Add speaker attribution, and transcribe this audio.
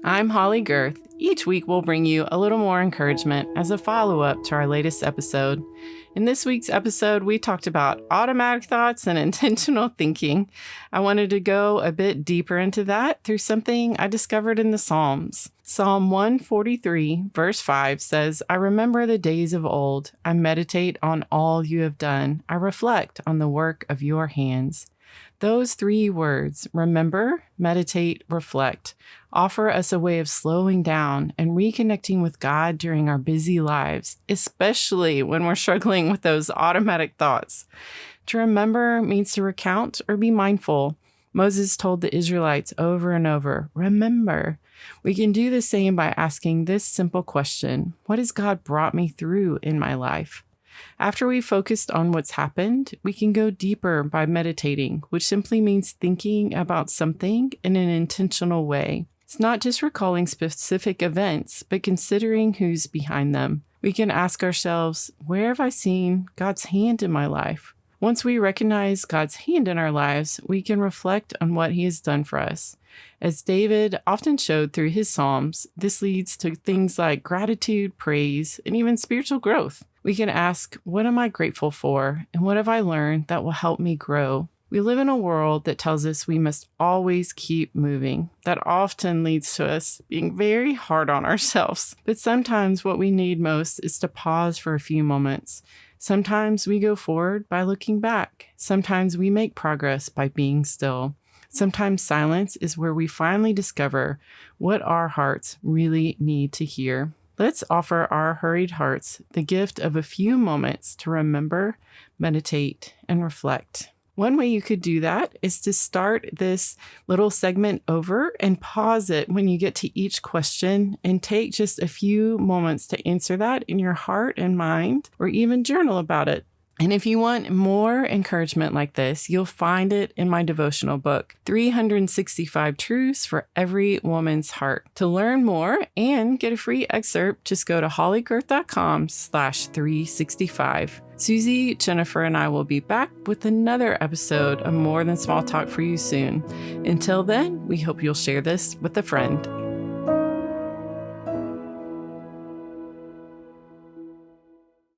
Speaker 1: I'm Holley. Each week we'll bring you a little more encouragement as a follow-up to our latest episode. In this week's episode, we talked about automatic thoughts and intentional thinking. I wanted to go a bit deeper into that through something I discovered in the Psalms. Psalm 143, verse 5 says, "I remember the days of old. I meditate on all you have done. I reflect on the work of your hands." Those three words, remember, meditate, reflect, offer us a way of slowing down and reconnecting with God during our busy lives, especially when we're struggling with those automatic thoughts. To remember means to recount or be mindful. Moses told the Israelites over and over, remember. We can do the same by asking this simple question: what has God brought me through in my life? After we've focused on what's happened, we can go deeper by meditating, which simply means thinking about something in an intentional way. It's not just recalling specific events, but considering who's behind them. We can ask ourselves, where have I seen God's hand in my life? Once we recognize God's hand in our lives, we can reflect on what He has done for us. As David often showed through his Psalms, this leads to things like gratitude, praise, and even spiritual growth. We can ask, what am I grateful for? And what have I learned that will help me grow? We live in a world that tells us we must always keep moving. That often leads to us being very hard on ourselves. But sometimes what we need most is to pause for a few moments. Sometimes we go forward by looking back. Sometimes we make progress by being still. Sometimes silence is where we finally discover what our hearts really need to hear. Let's offer our hurried hearts the gift of a few moments to remember, meditate, and reflect. One way you could do that is to start this little segment over and pause it when you get to each question and take just a few moments to answer that in your heart and mind, or even journal about it. And if you want more encouragement like this, you'll find it in my devotional book, 365 Truths for Every Woman's Heart. To learn more and get a free excerpt, just go to hollygirth.com/365. Susie, Jennifer, and I will be back with another episode of More Than Small Talk for you soon. Until then, we hope you'll share this with a friend.